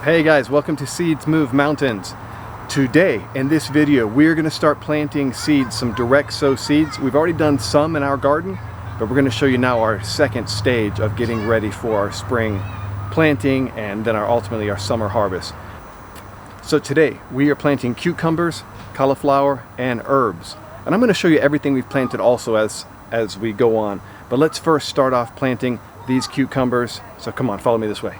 Hey guys, welcome to Seeds Move Mountains. Today in this video we're going to start planting seeds, some direct sow seeds. We've already done some in our garden, but we're going to show you now our second stage of getting ready for our spring planting and then ultimately our summer harvest. So today we are planting cucumbers, cauliflower, and herbs. And I'm going to show you everything we've planted also as we go on. But let's first start off planting these cucumbers. So come on, follow me this way.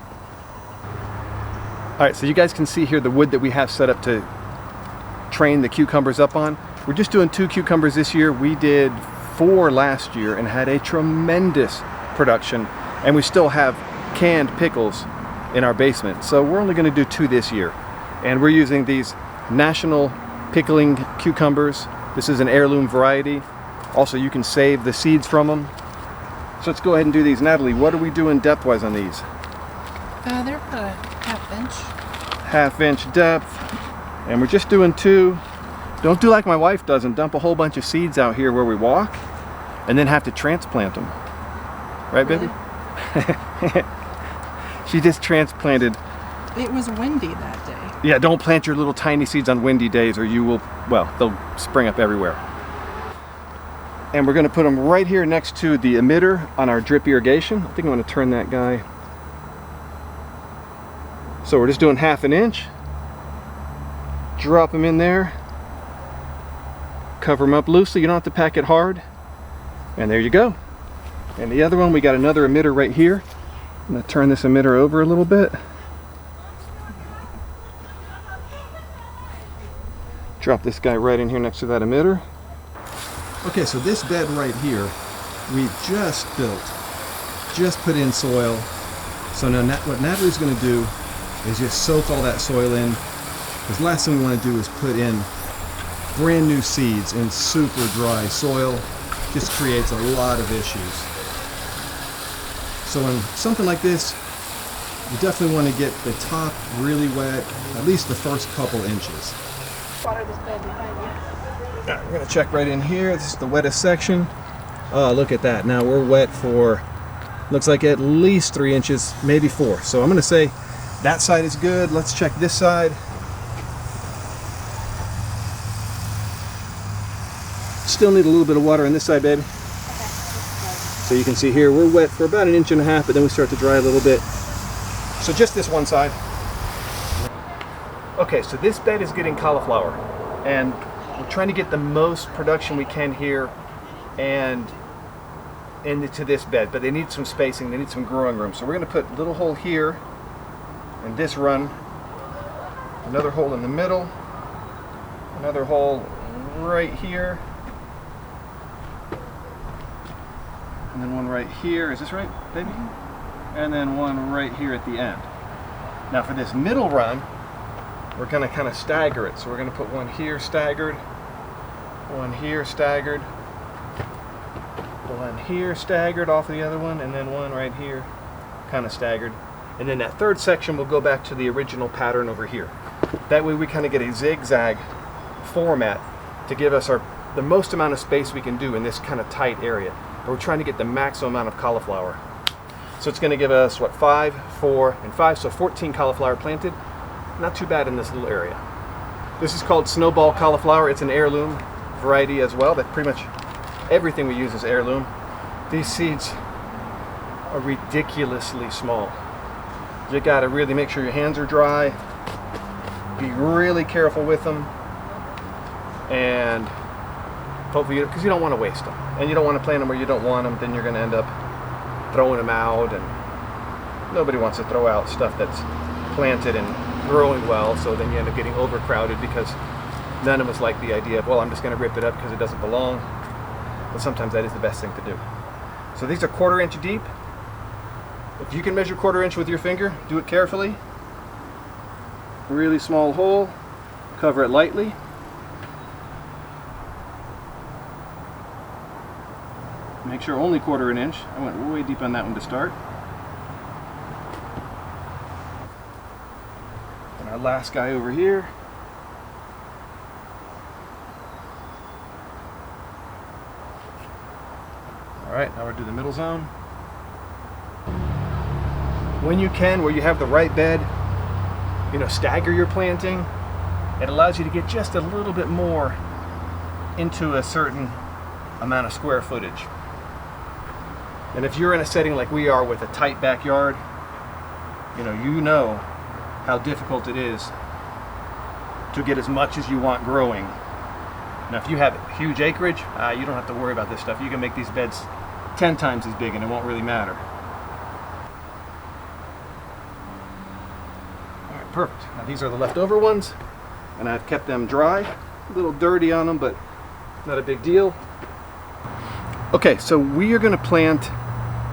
Alright, so you guys can see here the wood that we have set up to train the cucumbers up on. We're just doing 2 cucumbers this year. We did 4 last year and had a tremendous production, and we still have canned pickles in our basement. So we're only going to do 2 this year. And we're using these National Pickling cucumbers. This is an heirloom variety. Also, you can save the seeds from them. So let's go ahead and do these. Natalie, what are we doing depth-wise on these? They're about a ½ inch. Half-inch depth. And we're just doing 2. Don't do like my wife does and dump a whole bunch of seeds out here where we walk and then have to transplant them. Right, baby? Really? She just transplanted. It was windy that day. Yeah, don't plant your little tiny seeds on windy days or you will, well, they'll spring up everywhere. And we're going to put them right here next to the emitter on our drip irrigation. I think I'm going to turn that guy. So we're just doing ½ inch. Drop them in there. Cover them up loosely. You don't have to pack it hard. And there you go. And the other one, we got another emitter right here. I'm going to turn this emitter over a little bit. Drop this guy right in here next to that emitter. Okay, so this bed right here, we've just built, just put in soil. So now what Natalie's going to do is just soak all that soil in, because the last thing we want to do is put in brand new seeds in super dry soil. Just creates a lot of issues. So in something like this, you definitely want to get the top really wet, at least the first couple inches. Water this bed behind you. Now, we're going to check right in here. This is the wettest section. Oh, look at that. Now we're wet for, looks like at least 3 inches, maybe 4. So I'm going to say that side is good. Let's check this side. Still need a little bit of water on this side, baby. So you can see here we're wet for about 1.5 inches, but then we start to dry a little bit. So just this one side. Okay, so this bed is getting cauliflower, and we're trying to get the most production we can here and into this bed, but they need some spacing, they need some growing room. So we're going to put a little hole here and this run, another hole in the middle, another hole right here, and then one right here. Is this right, baby? And then one right here at the end. Now for this middle run, we're going to kind of stagger it. So we're going to put one here staggered, one here staggered, one here staggered off of the other one, and then one right here kind of staggered. And then that third section will go back to the original pattern over here. That way we kind of get a zigzag format to give us the most amount of space we can do in this kind of tight area. But we're trying to get the maximum amount of cauliflower. So it's going to give us, what, 5, 4, and 5, so 14 cauliflower planted. Not too bad in this little area. This is called snowball cauliflower. It's an heirloom variety as well. That pretty much everything we use is heirloom. These seeds are ridiculously small. You gotta really make sure your hands are dry. Be really careful with them, and hopefully, because you don't want to waste them, and you don't want to plant them where you don't want them. Then you're going to end up throwing them out, and nobody wants to throw out stuff that's planted and growing well. So then you end up getting overcrowded because none of us like the idea of, well, I'm just going to rip it up because it doesn't belong. But sometimes that is the best thing to do. So these are 1/4 inch deep. If you can measure 1/4 inch with your finger, do it carefully. Really small hole, cover it lightly. Make sure only 1/4 inch. I went way deep on that one to start. And our last guy over here. All right, now we'll do the middle zone. when you can, where you have the right bed, stagger your planting, it allows you to get just a little bit more into a certain amount of square footage. And if you're in a setting like we are with a tight backyard, you know how difficult it is to get as much as you want growing. Now if you have huge acreage, you don't have to worry about this stuff. You can make these beds 10 times as big and it won't really matter. All right, perfect. Now these are the leftover ones, and I've kept them dry. A little dirty on them, but not a big deal. Okay, so we are going to plant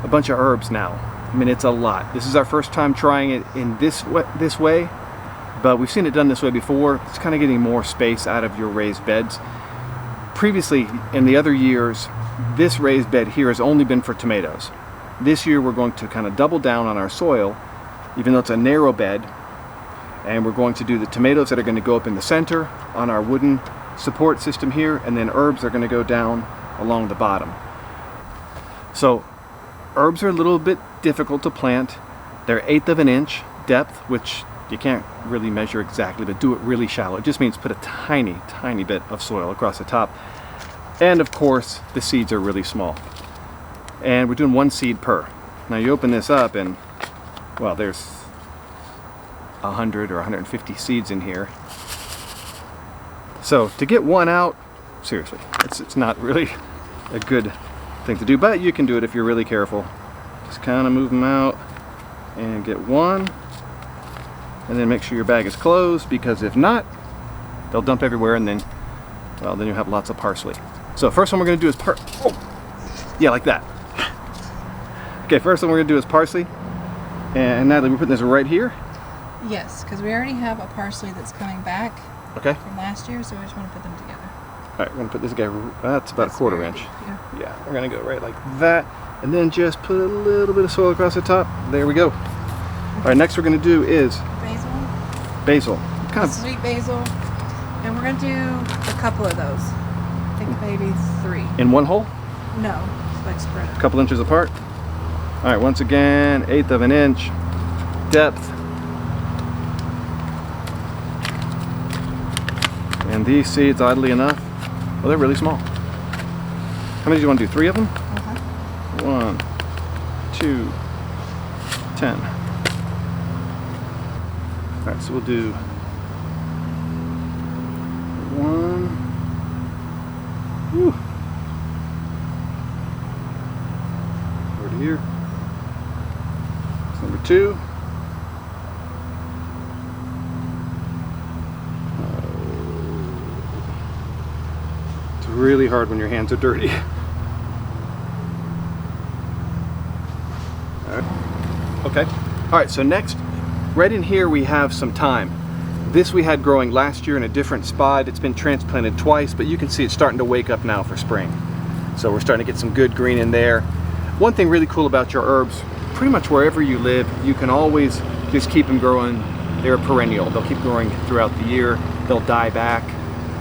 a bunch of herbs now. I mean, it's a lot. This is our first time trying it in this way, but we've seen it done this way before. It's kind of getting more space out of your raised beds. Previously, in the other years, this raised bed here has only been for tomatoes. This year we're going to kind of double down on our soil, even though it's a narrow bed, and we're going to do the tomatoes that are going to go up in the center on our wooden support system here, and then herbs are going to go down along the bottom. So herbs are a little bit difficult to plant. They're 1/8 of an inch depth, which you can't really measure exactly, but do it really shallow. It just means put a tiny, tiny bit of soil across the top. And of course, the seeds are really small. And we're doing 1 seed per. Now you open this up and, well, there's 100 or 150 seeds in here. So to get one out, seriously, it's not really a good thing to do, but you can do it if you're really careful. Just kind of move them out and get one, and then make sure your bag is closed, because if not, they'll dump everywhere, and then, well, then you have lots of parsley. So first one we're going to do is yeah, like that. Okay, first one we're going to do is parsley. And Natalie, we're putting this right here? Yes, because we already have a parsley that's coming back from last year, so we just want to put them together. All right, we're going to put this guy, that's about a 1/4 inch. Yeah, we're going to go right like that, and then just put a little bit of soil across the top. There we go. All right, next we're going to do is basil. Kind of sweet basil, and we're going to do a couple of those. I think maybe 3. In one hole? No, like spread. A couple inches apart. All right, once again, 1/8 of an inch depth. And these seeds, oddly enough, well, they're really small. How many do you want to do? 3 of them? 1, 2, 10. All right, so we'll do 1. Whew. Over to here. That's number 2. It's really hard when your hands are dirty. All right. Okay. All right, so next, right in here we have some thyme. This we had growing last year in a different spot. It's been transplanted twice, but you can see it's starting to wake up now for spring. So we're starting to get some good green in there. One thing really cool about your herbs, pretty much wherever you live, you can always just keep them growing. They're perennial. They'll keep growing throughout the year. They'll die back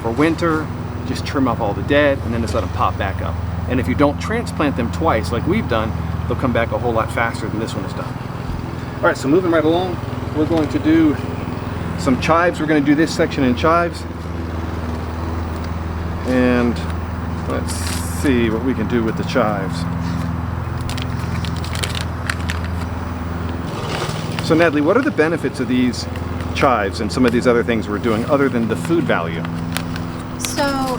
for winter. Just trim up all the dead and then just let them pop back up. And if you don't transplant them twice like we've done, they'll come back a whole lot faster than this one has done. All right, so moving right along, we're going to do some chives. We're going to do this section in chives. And let's see what we can do with the chives. So Natalie, what are the benefits of these chives and some of these other things we're doing other than the food value? So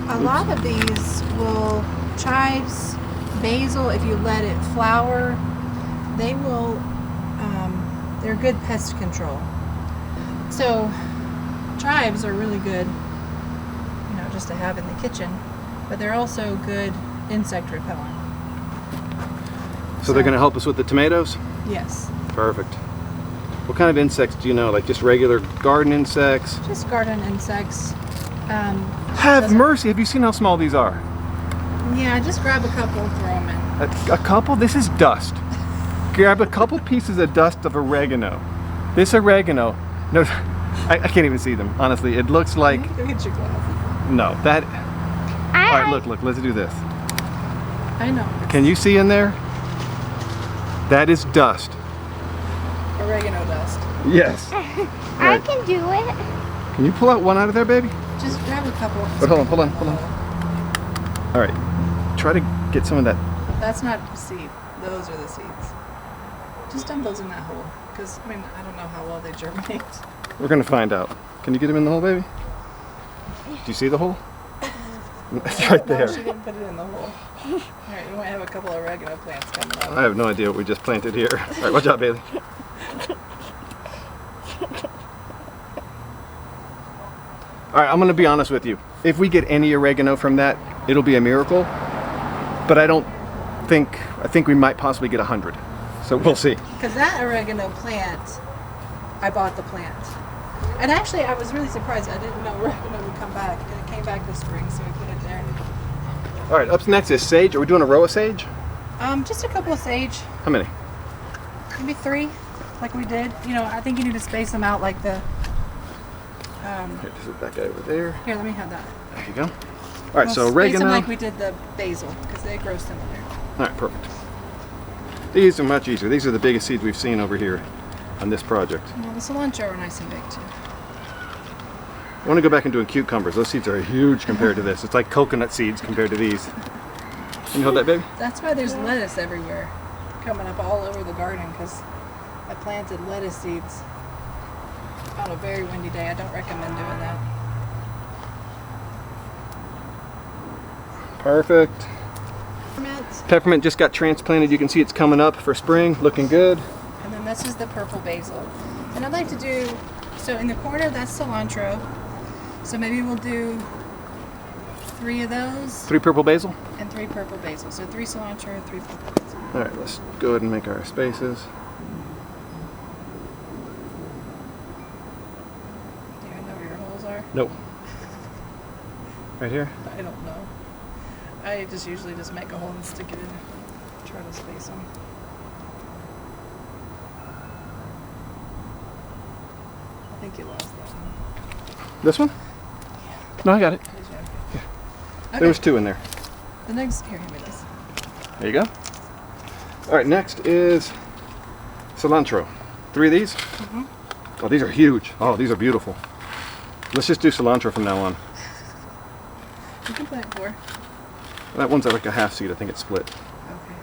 a lot of these will, chives, basil, if you let it flower, they will, they're good pest control. So chives are really good, just to have in the kitchen, but they're also good insect repellent. So they're going to help us with the tomatoes? Yes. Perfect. What kind of insects do you know? Like just regular garden insects? Just garden insects. Have mercy! Have you seen how small these are? Yeah, just grab a couple, throw them in. A couple? This is dust. Grab a couple pieces of dust of oregano. This oregano, no, I can't even see them, honestly. It looks like... Go get your glasses. No, that... All right, look, let's do this. I know. Can you see in there? That is dust. Oregano. oregano dust. Yes. I can do it. Can you pull out one out of there, baby? Just grab a couple. But hold on. All right. Try to get some of that. That's not seed. Those are the seeds. Just dump those in that hole. Because, I mean, I don't know how well they germinate. We're going to find out. Can you get him in the hole, baby? Do you see the hole? It's right No, there. she didn't put it in the hole. Alright, you might have a couple of oregano plants coming up. I have no idea what we just planted here. All right, watch out, Bailey. All right, I'm going to be honest with you. If we get any oregano from that, it'll be a miracle. But I think we might possibly get 100. So we'll see. Because that oregano plant, I bought the plant. And actually, I was really surprised. I didn't know oregano would come back. And it came back this spring, so we put it there. All right, up next is sage. Are we doing a row of sage? Just a couple of sage. How many? Maybe 3, like we did. You know, I think you need to space them out like the... Here, this is that guy over there. Here, let me have that. There you go. All right, so Space oregano. them like we did the basil, because they grow similar. All right, perfect. These are much easier. These are the biggest seeds we've seen over here on this project. Well, the cilantro are nice and big, too. I want to go back and doing cucumbers. Those seeds are huge compared to this. It's like coconut seeds compared to these. Can you hold that, baby? That's why there's lettuce everywhere, coming up all over the garden, because I planted lettuce seeds on a very windy day. I don't recommend doing that. Perfect. Peppermint, Peppermint just got transplanted. You can see it's coming up for spring, looking good. and then this is the purple basil. And I'd like to do, so in the corner that's cilantro. So maybe we'll do 3 of those 3 purple basil. and 3 purple basil. So 3 cilantro, 3 purple basil. All right, let's go ahead and make our spaces. Do you know where your holes are? Nope. Right here. I don't know. I just usually just make a hole and stick it in. Try to space them. I think you lost that one. This one? No, I got it. Did you? Okay. There was 2 in there. The next, here, give me this. There you go. All right, next is cilantro. 3 of these. Oh, these are huge. Oh, these are beautiful. Let's just do cilantro from now on. You can plant 4. That one's like a half seed. I think it's split. Okay.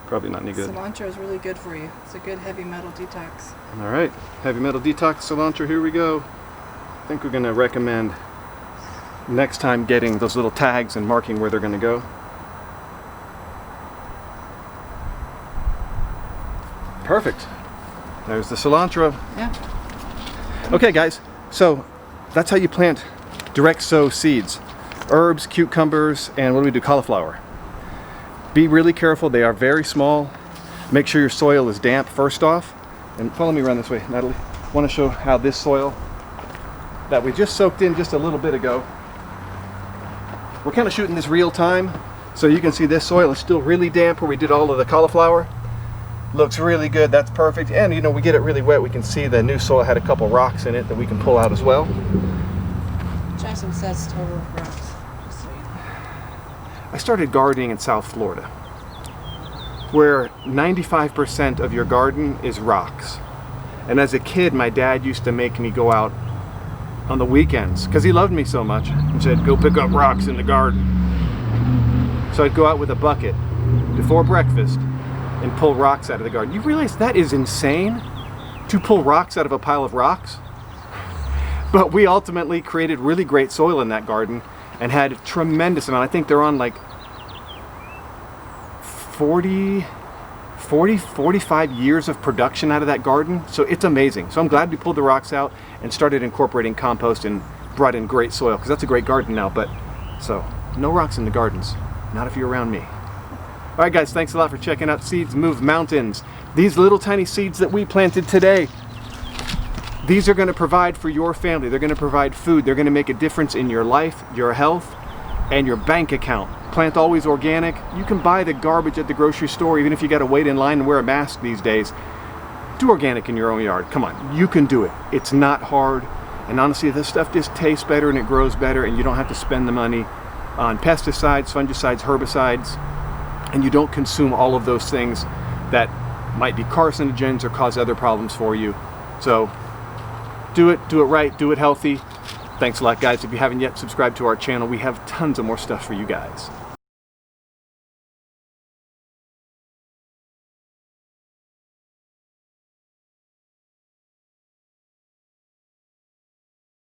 Probably not any good. Cilantro is really good for you. It's a good heavy metal detox. All right, heavy metal detox cilantro. Here we go. I think we're going to recommend next time getting those little tags and marking where they're going to go. Perfect. There's the cilantro. Yeah. Okay, guys. So that's how you plant direct sow seeds. Herbs, cucumbers, and what do we do? Cauliflower. Be really careful. They are very small. Make sure your soil is damp first off. And follow me around this way, Natalie. I want to show how this soil that we just soaked in just a little bit ago. We're kind of shooting this real time, so you can see this soil is still really damp where we did all of the cauliflower. Looks really good. That's perfect. And you know, we get it really wet. We can see the new soil had a couple rocks in it that we can pull out as well. Jackson says total rocks. Just so you know. I started gardening in South Florida, where 95% of your garden is rocks. And as a kid, my dad used to make me go out on the weekends because he loved me so much and said, go pick up rocks in the garden. So I'd go out with a bucket before breakfast and pull rocks out of the garden. You realize that is insane to pull rocks out of a pile of rocks? But we ultimately created really great soil in that garden and had a tremendous amount. I think they're on like 45 years of production out of that garden. So it's amazing. So I'm glad we pulled the rocks out and started incorporating compost and brought in great soil, because that's a great garden now. But so no rocks in the gardens, not if you're around me. All right, guys, thanks a lot for checking out Seeds Move Mountains. These little tiny seeds that we planted today, these are going to provide for your family. They're going to provide food. They're going to make a difference in your life, your health, and your bank account. Plant Always Organic. You can buy the garbage at the grocery store, even if you got to wait in line and wear a mask these days. Do organic in your own yard. Come on, you can do it. It's not hard. And honestly, this stuff just tastes better and it grows better, and you don't have to spend the money on pesticides, fungicides, herbicides, and you don't consume all of those things that might be carcinogens or cause other problems for you. So do it right, do it healthy. Thanks a lot, guys. If you haven't yet subscribed to our channel, we have tons of more stuff for you guys.